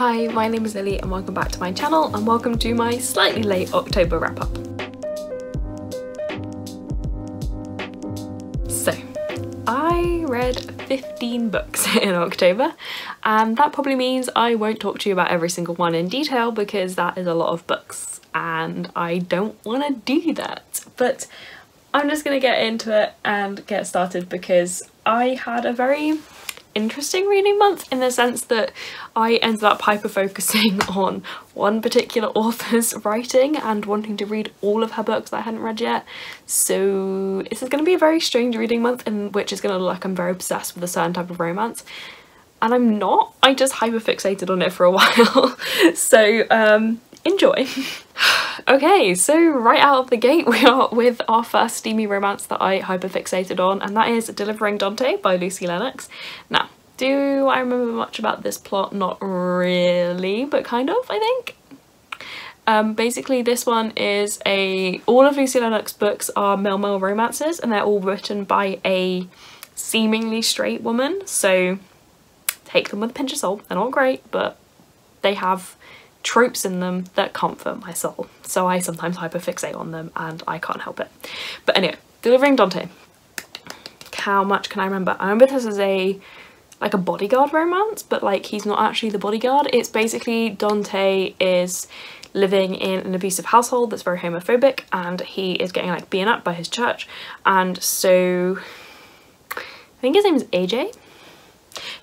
Hi, my name is Lily and welcome back to my channel and welcome to my slightly late October wrap up. So, I read 15 books in October and that probably means I won't talk to you about every single one in detail because that is a lot of books and I don't want to do that. But I'm just going to get into it and get started because I had a very interesting reading month in the sense that I ended up hyper-focusing on one particular author's writing and wanting to read all of her books that I hadn't read yet. So this is going to be a very strange reading month in which it's going to look like I'm very obsessed with a certain type of romance. And I'm not, I just hyper-fixated on it for a while. So enjoy. Okay, so right out of the gate we are with our first steamy romance that I hyper-fixated on, and that is Delivering Dante by Lucy Lennox. Now, do I remember much about this plot? Not really, but kind of, I think. Basically this one is all of Lucy Lennox's books are male-male romances and they're all written by a seemingly straight woman, so take them with a pinch of salt. They're not great, but they have tropes in them that comfort my soul, so I sometimes hyperfixate on them and I can't help it. But anyway, Delivering Dante. How much can I remember? I remember this as like a bodyguard romance, but like he's not actually the bodyguard. It's basically Dante is living in an abusive household that's very homophobic and he is getting like beaten up by his church, and so I think his name is AJ.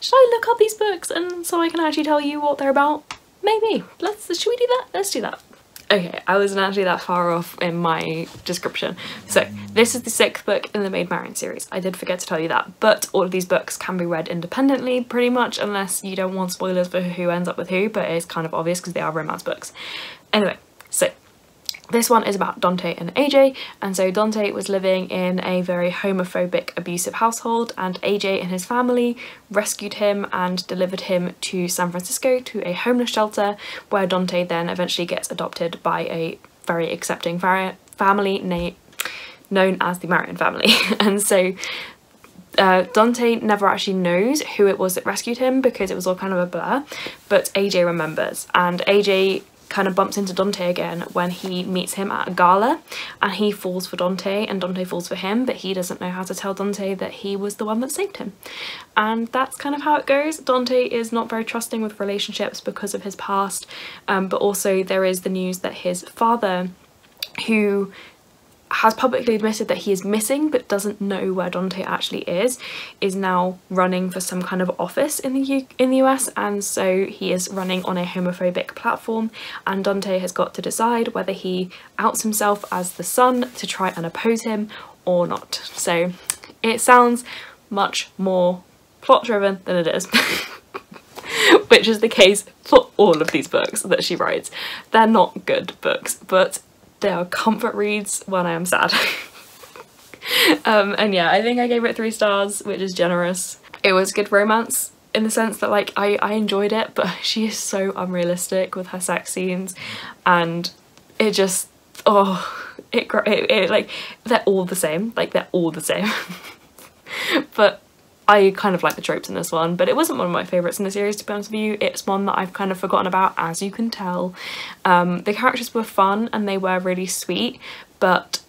Should I look up these books and so I can actually tell you what they're about? Maybe. Should we do that? Let's do that. Okay, I wasn't actually that far off in my description. So this is the 6th book in the Maid Marian series. I did forget to tell you that, but all of these books can be read independently pretty much, unless you don't want spoilers for who ends up with who, but it's kind of obvious because they are romance books. Anyway, so this one is about Dante and AJ, and so Dante was living in a very homophobic, abusive household, and AJ and his family rescued him and delivered him to San Francisco to a homeless shelter, where Dante then eventually gets adopted by a very accepting family known as the Marian family. And so Dante never actually knows who it was that rescued him because it was all kind of a blur, but AJ remembers, and AJ kind of bumps into Dante again when he meets him at a gala, and he falls for Dante and Dante falls for him, but he doesn't know how to tell Dante that he was the one that saved him. And that's kind of how it goes. Dante is not very trusting with relationships because of his past, but also there is the news that his father, who has publicly admitted that he is missing but doesn't know where Dante actually is now running for some kind of office in the US, and so he is running on a homophobic platform, and Dante has got to decide whether he outs himself as the son to try and oppose him or not. So it sounds much more plot driven than it is. Which is the case for all of these books that she writes. They're not good books, but they are comfort reads when I am sad. And yeah, I think I gave it 3 stars, which is generous. It was good romance in the sense that like I enjoyed it, but she is so unrealistic with her sex scenes, and it just, it like, they're all the same, like they're all the same. But I kind of like the tropes in this one, but it wasn't one of my favourites in the series, to be honest with you. It's one that I've kind of forgotten about, as you can tell. The characters were fun and they were really sweet, but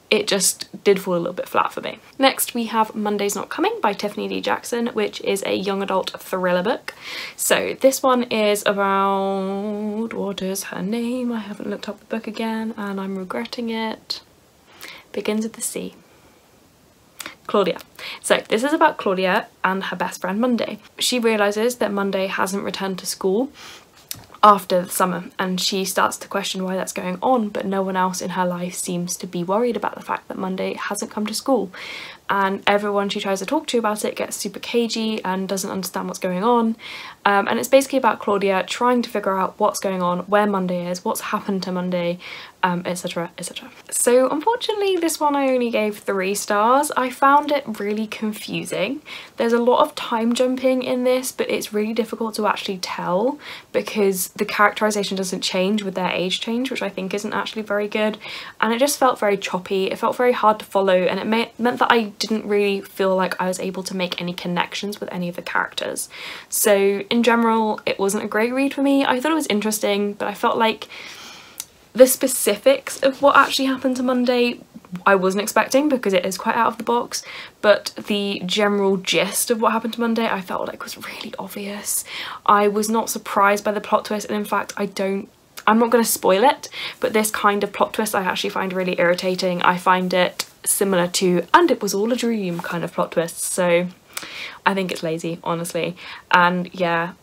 it just did fall a little bit flat for me. Next we have Monday's Not Coming by Tiffany D. Jackson, which is a young adult thriller book. So this one is about, what is her name? I haven't looked up the book again and I'm regretting it. Begins with the C. Claudia. So this is about Claudia and her best friend Monday. She realises that Monday hasn't returned to school after the summer, and she starts to question why that's going on, but no one else in her life seems to be worried about the fact that Monday hasn't come to school, and everyone she tries to talk to about it gets super cagey and doesn't understand what's going on. And it's basically about Claudia trying to figure out what's going on, where Monday is, what's happened to Monday, etc, etc. So unfortunately this one I only gave 3 stars. I found it really confusing. There's a lot of time jumping in this, but it's really difficult to actually tell because the characterization doesn't change with their age change, which I think isn't actually very good, and it just felt very choppy. It felt very hard to follow, and it meant that I didn't really feel like I was able to make any connections with any of the characters. So in general, it wasn't a great read for me. I thought it was interesting, but I felt like the specifics of what actually happened to Monday I wasn't expecting, because it is quite out of the box, but the general gist of what happened to Monday I felt like was really obvious. I was not surprised by the plot twist, and in fact I'm not going to spoil it, but this kind of plot twist I actually find really irritating. I find it similar to "and it was all a dream" kind of plot twists, so I think it's lazy, honestly. And yeah,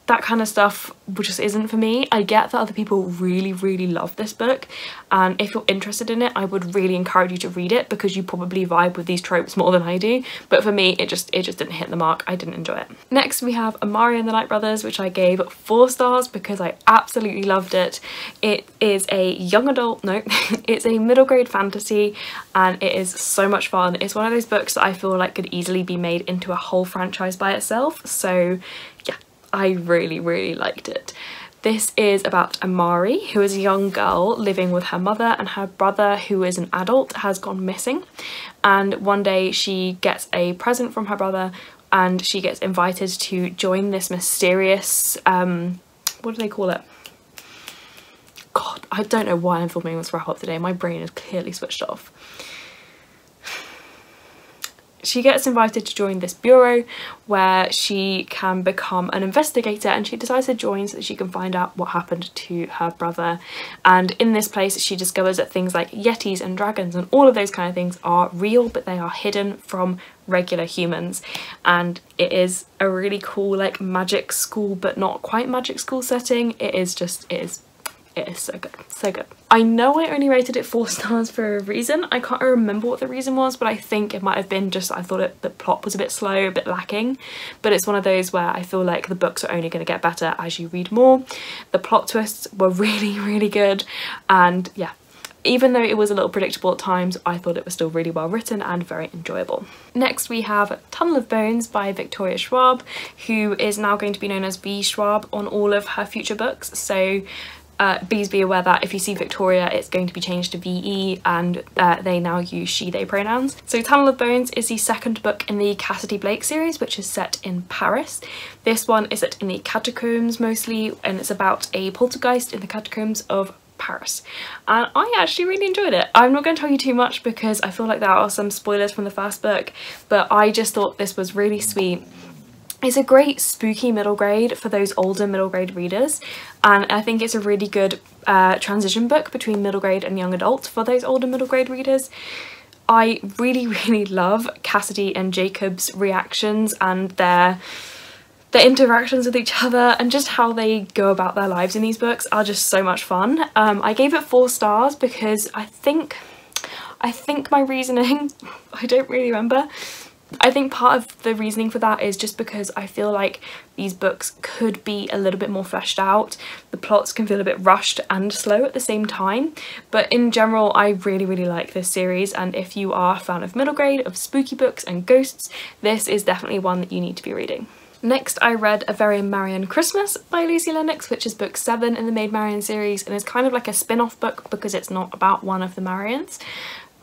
that kind of stuff just isn't for me. I get that other people really love this book, and if you're interested in it, I would really encourage you to read it, because you probably vibe with these tropes more than I do, but for me it just didn't hit the mark. I didn't enjoy it. Next we have Amari and the Night Brothers, which I gave 4 stars because I absolutely loved it. It is a young adult, no, it's a middle grade fantasy, and it is so much fun. It's one of those books that I feel like could easily be made into a whole franchise by itself, so yeah, I really liked it. This is about Amari, who is a young girl living with her mother, and her brother, who is an adult, has gone missing. And one day she gets a present from her brother, and she gets invited to join this mysterious, what do they call it? God, I don't know why I'm filming this wrap up today. My brain is clearly switched off. She gets invited to join this bureau where she can become an investigator, and she decides to join so that she can find out what happened to her brother. And in this place she discovers that things like yetis and dragons and all of those kind of things are real, but they are hidden from regular humans. And it is a really cool like magic school, but not quite magic school setting. It is so good, so good. I know I only rated it 4 stars for a reason. I can't remember what the reason was, but I think it might have been just I thought the plot was a bit slow, a bit lacking. But it's one of those where I feel like the books are only going to get better as you read more. The plot twists were really good, and yeah, even though it was a little predictable at times, I thought it was still really well written and very enjoyable. Next we have Tunnel of Bones by Victoria Schwab, who is now going to be known as V. Schwab on all of her future books. So please be aware that if you see Victoria, it's going to be changed to VE, and they now use she, they pronouns. So Tunnel of Bones is the 2nd book in the Cassidy Blake series, which is set in Paris. This one is set in the catacombs mostly, and it's about a poltergeist in the catacombs of Paris, and I actually really enjoyed it. I'm not going to tell you too much because I feel like there are some spoilers from the first book, but I just thought this was really sweet. It's a great spooky middle grade for those older middle grade readers, and I think it's a really good transition book between middle grade and young adult for those older middle grade readers. I really love Cassidy and Jacob's reactions and their interactions with each other, and just how they go about their lives in these books are just so much fun. I gave it 4 stars because I think my reasoning, I don't really remember. I think part of the reasoning for that is just because I feel like these books could be a little bit more fleshed out. The plots can feel a bit rushed and slow at the same time, but in general I really like this series, and if you are a fan of middle grade, of spooky books and ghosts, this is definitely one that you need to be reading. Next I read A Very Marian Christmas by Lucy Lennox, which is book 7 in the Maid Marian series, and is kind of like a spin-off book because it's not about one of the Marians.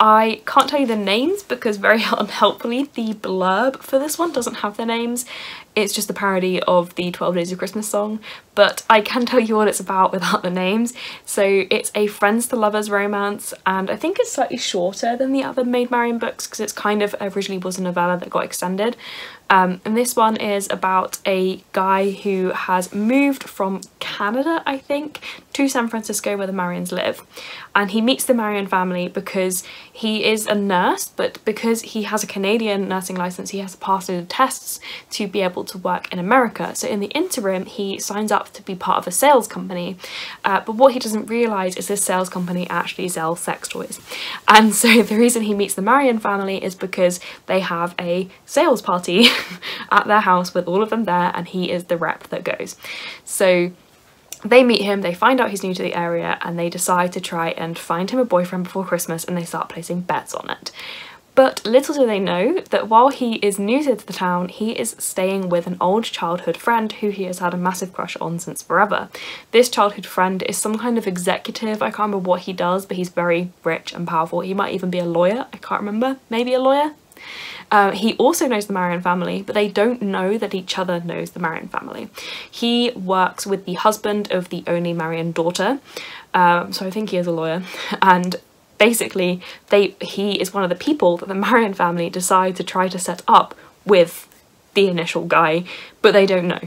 I can't tell you the names because very unhelpfully the blurb for this one doesn't have their names. It's just a parody of the 12 Days of Christmas song, but I can tell you what it's about without the names. So it's a friends to lovers romance, and I think it's slightly shorter than the other Maid Marian books because it's kind of originally was a novella that got extended. And this one is about a guy who has moved from Canada, I think, to San Francisco where the Marians live. And he meets the Marian family because he is a nurse, but because he has a Canadian nursing license, he has to pass through the tests to be able to work in America. So in the interim, he signs up to be part of a sales company. But what he doesn't realise is this sales company actually sells sex toys. And so the reason he meets the Marian family is because they have a sales party at their house with all of them there, and he is the rep that goes. So they meet him, they find out he's new to the area, and they decide to try and find him a boyfriend before Christmas, and they start placing bets on it. But little do they know that while he is new to the town, he is staying with an old childhood friend who he has had a massive crush on since forever. This childhood friend is some kind of executive. I can't remember what he does, but he's very rich and powerful. He might even be a lawyer. I can't remember. Maybe a lawyer? He also knows the Marion family, but they don't know that each other knows the Marion family. He works with the husband of the only Marion daughter, so I think he is a lawyer, and basically he is one of the people that the Marion family decide to try to set up with the initial guy, but they don't know.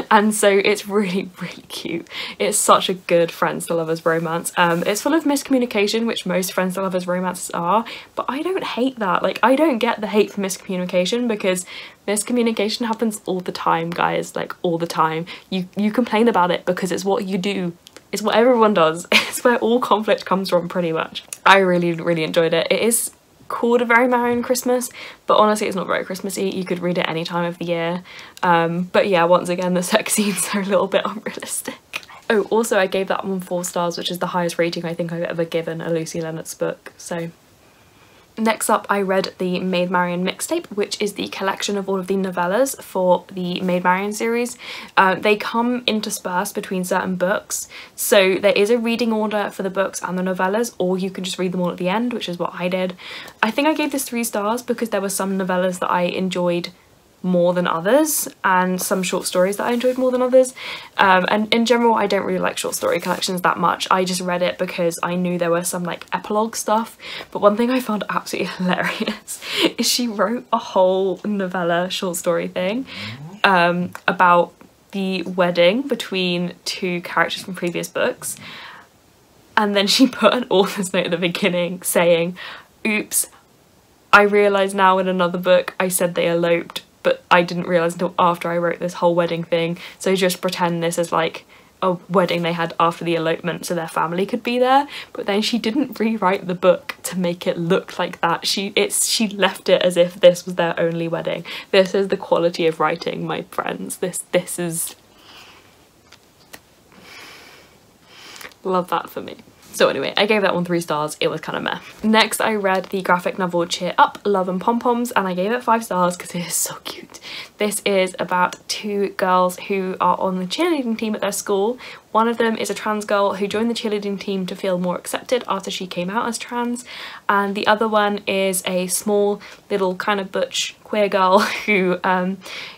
And so it's really, really cute. It's such a good friends to lovers romance. It's full of miscommunication, which most friends to lovers romances are, but I don't hate that. Like, I don't get the hate for miscommunication, because miscommunication happens all the time, guys, like all the time. You complain about it because it's what you do. It's what everyone does. It's where all conflict comes from, pretty much. I really, really enjoyed it. It is called A Very Marion Christmas, but honestly it's not very Christmassy. You could read it any time of the year. But yeah, once again, the sex scenes are a little bit unrealistic. Oh, also I gave that one 4 stars, which is the highest rating I think I've ever given a Lucy Lennox book, so. Next up, I read the Maid Marian mixtape, which is the collection of all of the novellas for the Maid Marian series. They come interspersed between certain books, so there is a reading order for the books and the novellas, or you can just read them all at the end, which is what I did. I think I gave this 3 stars because there were some novellas that I enjoyed more than others, and some short stories that I enjoyed more than others. And in general, I don't really like short story collections that much. I just read it because I knew there were some like epilogue stuff. But one thing I found absolutely hilarious is she wrote a whole novella short story thing about the wedding between 2 characters from previous books, and then she put an author's note at the beginning saying, "Oops, I realise now in another book I said they eloped, but I didn't realise until after I wrote this whole wedding thing, so just pretend this is like a wedding they had after the elopement so their family could be there." But then she didn't rewrite the book to make it look like that. She left it as if this was their only wedding. This is the quality of writing, my friends. This is... love that for me. So anyway, I gave that one 3 stars. It was kind of meh. Next, I read the graphic novel Cheer Up, Love and Pom-Poms, and I gave it 5 stars because it is so cute. This is about 2 girls who are on the cheerleading team at their school. One of them is a trans girl who joined the cheerleading team to feel more accepted after she came out as trans, and the other one is a small little kind of butch queer girl who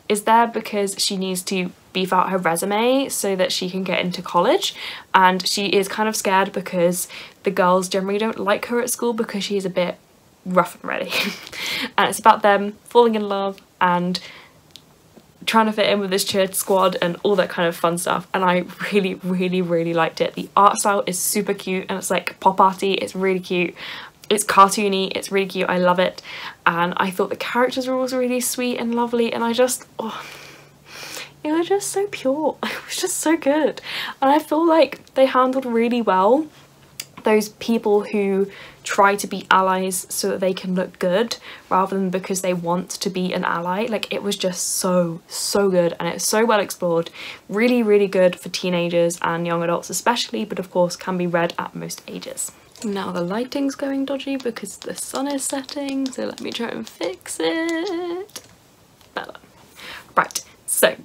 is there because she needs to beef out her resume so that she can get into college, and she is kind of scared because the girls generally don't like her at school because she's a bit rough and ready. And it's about them falling in love and trying to fit in with this cheer squad and all that kind of fun stuff, and I really, really, really liked it. The art style is super cute and it's like pop arty. It's really cute. It's cartoony, it's really cute, I love it, and I thought the characters were also really sweet and lovely, and I just, oh, it was just so pure. It was just so good. And I feel like they handled really well those people who try to be allies so that they can look good rather than because they want to be an ally. Like, it was just so good, and it's so well explored. Really, really good for teenagers and young adults especially, but of course can be read at most ages. Now the lighting's going dodgy because the sun is setting, so let me try and fix it. Better. Right, so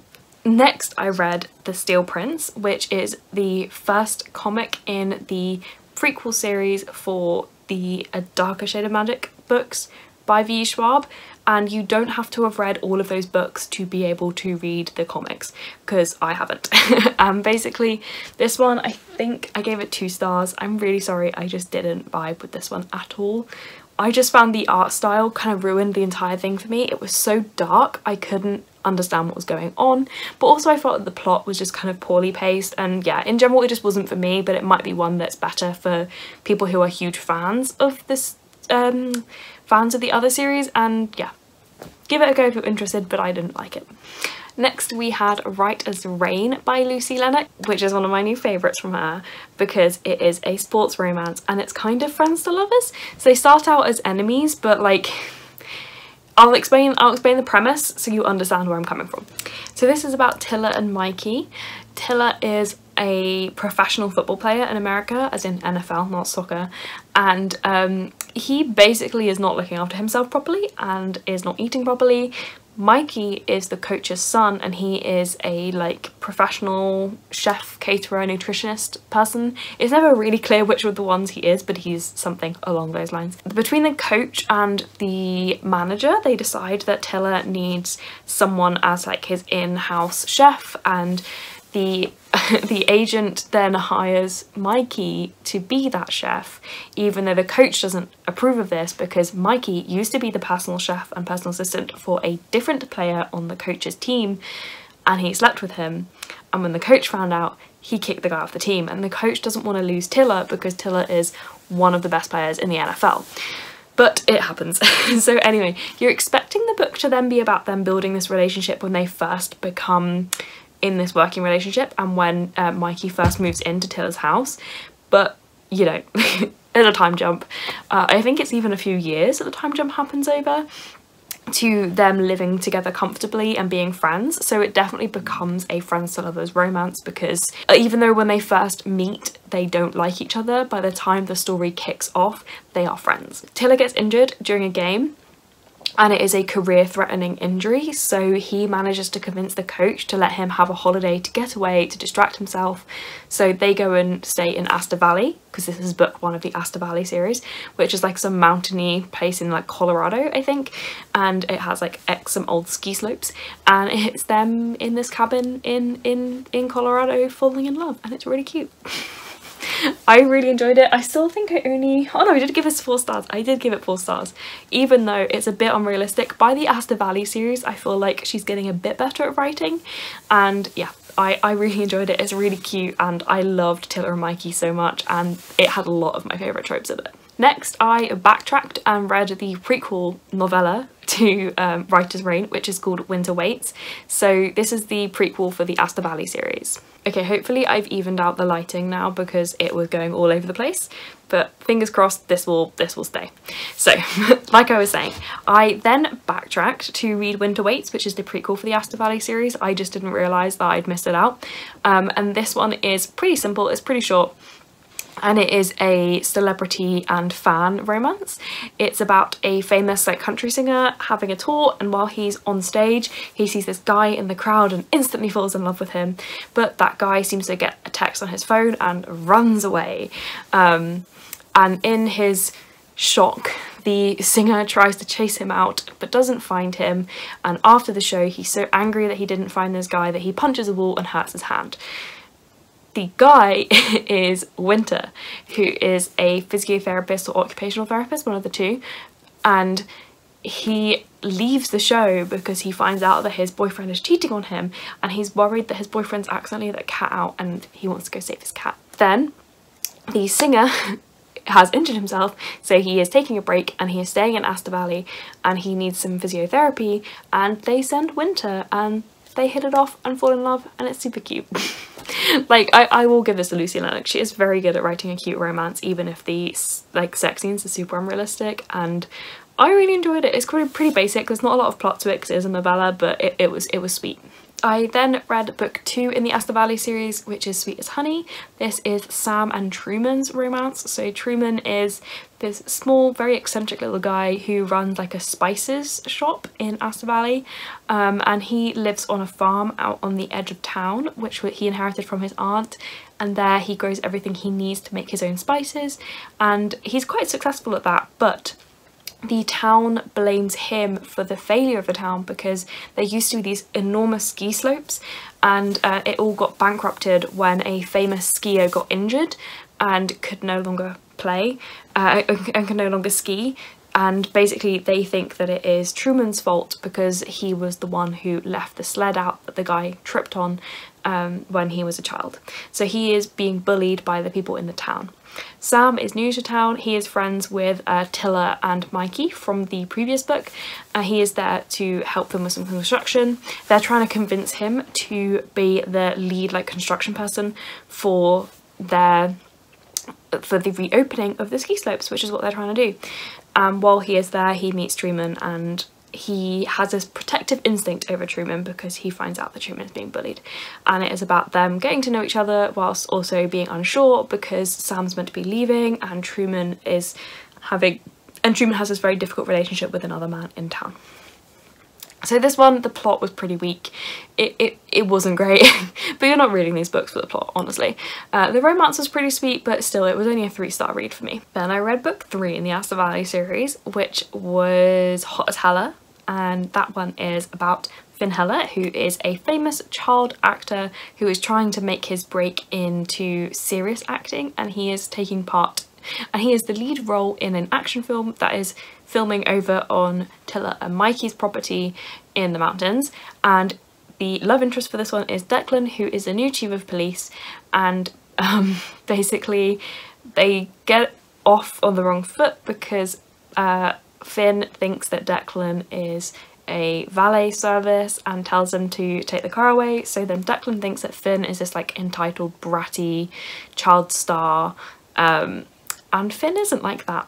next I read The Steel Prince, which is the first comic in the prequel series for the A Darker Shade of Magic books by V. Schwab, and you don't have to have read all of those books to be able to read the comics, because I haven't. Basically this one, I think I gave it 2 stars. I'm really sorry, I just didn't vibe with this one at all. I just found the art style kind of ruined the entire thing for me. It was so dark, I couldn't understand what was going on, but also I felt that the plot was just kind of poorly paced, and yeah, in general it just wasn't for me, but it might be one that's better for people who are huge fans of this fans of the other series, and yeah, give it a go if you're interested, but I didn't like it. Next we had Right as Rain by Lucy Lennox, which is one of my new favourites from her because it is a sports romance and it's kind of friends to lovers. So they start out as enemies, but like, I'll explain the premise so you understand where I'm coming from. So this is about Tilla and Mikey. Tilla is a professional football player in America, as in NFL, not soccer, and he basically is not looking after himself properly and is not eating properly. Mikey is the coach's son, and he is a like professional chef, caterer, nutritionist person. It's never really clear which of the ones he is, but he's something along those lines. Between the coach and the manager, they decide that Tiller needs someone as like his in-house chef, and the agent then hires Mikey to be that chef, even though the coach doesn't approve of this, because Mikey used to be the personal chef and personal assistant for a different player on the coach's team, and he slept with him. And when the coach found out, he kicked the guy off the team, and the coach doesn't want to lose Tiller because Tiller is one of the best players in the NFL. But it happens. So anyway, you're expecting the book to then be about them building this relationship when they first become in this working relationship, and when Mikey first moves into Tiller's house, but you know, there's a time jump. I think it's even a few years that the time jump happens over to them living together comfortably and being friends. So it definitely becomes a friends to lovers romance, because even though when they first meet they don't like each other, by the time the story kicks off they are friends. Tiller gets injured during a game, and it is a career-threatening injury, so he manages to convince the coach to let him have a holiday to get away, to distract himself. So they go and stay in Asta Valley, because this is book 1 of the Asta Valley series, which is like some mountainy place in like Colorado, I think, and it has like some old ski slopes, and it's them in this cabin in Colorado falling in love, and it's really cute. I really enjoyed it. I still think I only... oh no, I did give this 4 stars. I did give it 4 stars. Even though it's a bit unrealistic. By the Asta Valley series, I feel like she's getting a bit better at writing. And yeah, I really enjoyed it. It's really cute, and I loved Tiller and Mikey so much, and it had a lot of my favourite tropes in it. Next, I backtracked and read the prequel novella to Writer's Reign, which is called Winter Waits. So this is the prequel for the Asta Valley series. Okay, hopefully I've evened out the lighting now because it was going all over the place, but fingers crossed this will stay. So, like I was saying, I then backtracked to read Winter Waits, which is the prequel for the Asta Valley series. I just didn't realise that I'd missed it out. And this one is pretty simple, it's pretty short, and it is a celebrity and fan romance. It's about a famous like country singer having a tour, and while he's on stage he sees this guy in the crowd and instantly falls in love with him, but that guy seems to get a text on his phone and runs away, and in his shock the singer tries to chase him out but doesn't find him, and after the show he's so angry that he didn't find this guy that he punches a wall and hurts his hand. The guy is Winter, who is a physiotherapist or occupational therapist, one of the two, and he leaves the show because he finds out that his boyfriend is cheating on him, and he's worried that his boyfriend's accidentally let a cat out and he wants to go save his cat. Then the singer has injured himself, so he is taking a break and he is staying in Asta Valley and he needs some physiotherapy, and they send Winter and they hit it off and fall in love, and it's super cute. Like, I will give this to Lucy Lennox. She is very good at writing a cute romance, even if the like sex scenes are super unrealistic, and I really enjoyed it. It's pretty basic. There's not a lot of plot to it because it is a novella, but it was sweet. I then read book 2 in the Asta Valley series, which is Sweet as Honey. This is Sam and Truman's romance. So Truman is this small, very eccentric little guy who runs like a spices shop in Asta Valley, and he lives on a farm out on the edge of town, which he inherited from his aunt, and there he grows everything he needs to make his own spices, and he's quite successful at that, but the town blames him for the failure of the town because there used to be these enormous ski slopes, and it all got bankrupted when a famous skier got injured and could no longer play and could no longer ski, and basically they think that it is Truman's fault because he was the one who left the sled out that the guy tripped on when he was a child. So he is being bullied by the people in the town. Sam is new to town. He is friends with Tiller and Mikey from the previous book. He is there to help them with some construction. They're trying to convince him to be the lead like construction person for the reopening of the ski slopes, which is what they're trying to do. While he is there, he meets Truman, and he has this protective instinct over Truman because he finds out that Truman is being bullied, and it is about them getting to know each other whilst also being unsure because Sam's meant to be leaving and Truman is having and Truman has this very difficult relationship with another man in town. So this one, the plot was pretty weak. It wasn't great, but you're not reading these books for the plot, honestly. The romance was pretty sweet, but still, it was only a 3-star read for me. Then I read book 3 in the Astor Valley series, which was Hot as Hella, and that one is about Finn Heller, who is a famous child actor who is trying to make his break into serious acting, and he is taking part, and he is the lead role in an action film that is filming over on Tilla and Mikey's property in the mountains. And the love interest for this one is Declan, who is the new chief of police, and basically they get off on the wrong foot because Finn thinks that Declan is a valet service and tells him to take the car away. So then Declan thinks that Finn is this like entitled bratty child star, and Finn isn't like that.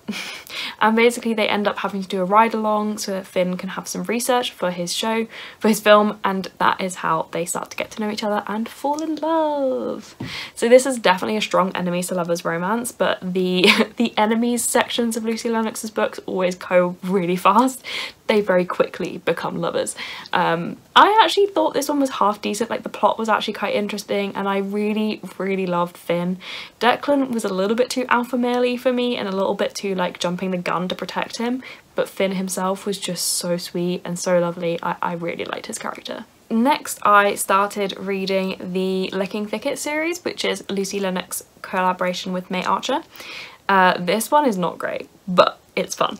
And basically they end up having to do a ride along so that Finn can have some research for his show, for his film, and that is how they start to get to know each other and fall in love. So this is definitely a strong enemies to lovers romance, but the enemies sections of Lucy Lennox's books always go really fast. They very quickly become lovers. I actually thought this one was half decent, like the plot was actually quite interesting, and I really loved Finn. Declan was a little bit too alpha male-y for me and a little bit too like jumping the gun to protect him, but Finn himself was just so sweet and so lovely. I really liked his character. Next I started reading the Licking Thicket series, which is Lucy Lennox collaboration with May Archer. This one is not great, but it's fun.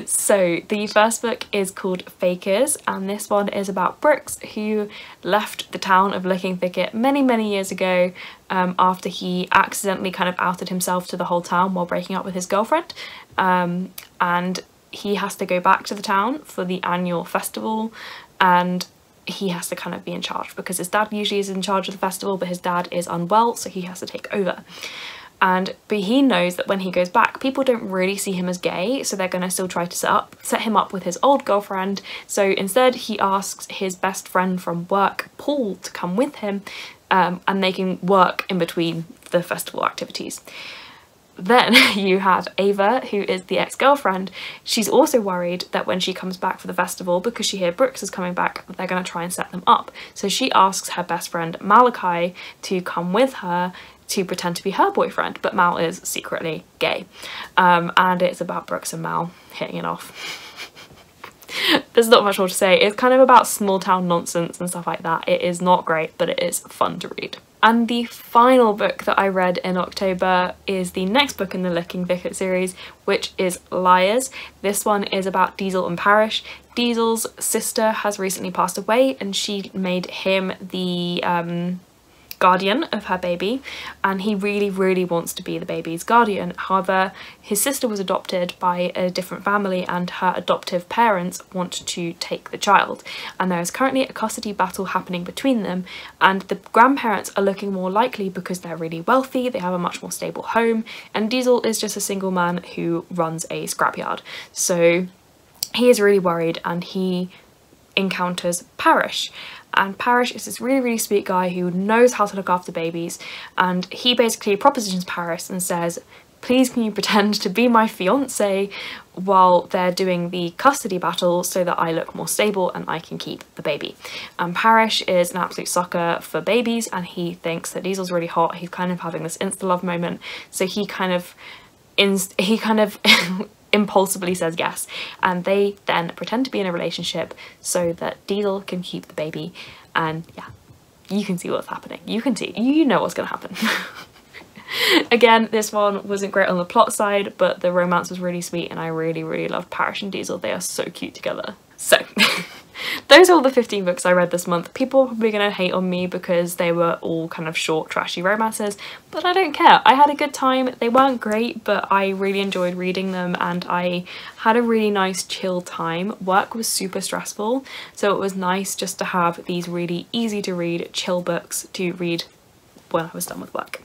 So the first book is called Fakers, and this one is about Brooks, who left the town of Licking Thicket many years ago after he accidentally kind of outed himself to the whole town while breaking up with his girlfriend, and he has to go back to the town for the annual festival, and he has to kind of be in charge because his dad usually is in charge of the festival, but his dad is unwell, so he has to take over. But he knows that when he goes back, people don't really see him as gay, so they're going to still try to set him up with his old girlfriend. So instead he asks his best friend from work, Paul, to come with him, and they can work in between the festival activities. Then you have Ava, who is the ex-girlfriend. She's also worried that when she comes back for the festival, because she hears Brooks is coming back, they're going to try and set them up. So she asks her best friend Malachi to come with her to pretend to be her boyfriend, but Mal is secretly gay. And it's about Brooks and Mal hitting it off. There's not much more to say. It's kind of about small town nonsense and stuff like that. It is not great, but it is fun to read. And the final book that I read in October is the next book in the Licking Thicket series, which is Liars. This one is about Diesel and Parrish. Diesel's sister has recently passed away, and she made him the guardian of her baby, and he really wants to be the baby's guardian. However, his sister was adopted by a different family and her adoptive parents want to take the child, and there is currently a custody battle happening between them, and the grandparents are looking more likely because they're really wealthy, they have a much more stable home, and Diesel is just a single man who runs a scrapyard. So he is really worried, and he encounters Parrish. And Parrish is this really sweet guy who knows how to look after babies, and he basically propositions Parrish and says, please can you pretend to be my fiance while they're doing the custody battle so that I look more stable and I can keep the baby. And Parrish is an absolute sucker for babies, and he thinks that Diesel's really hot. He's kind of having this insta-love moment, so he kind of impulsively says yes, and they then pretend to be in a relationship so that Diesel can keep the baby. And yeah, you can see what's happening. You know what's gonna happen. Again, this one wasn't great on the plot side, but the romance was really sweet, and I really loved Parrish and Diesel. They are so cute together. So those are all the 15 books I read this month. People are probably going to hate on me because they were all kind of short, trashy romances, but I don't care. I had a good time. They weren't great, but I really enjoyed reading them, and I had a really nice chill time. Work was super stressful, so it was nice just to have these really easy to read, chill books to read when I was done with work.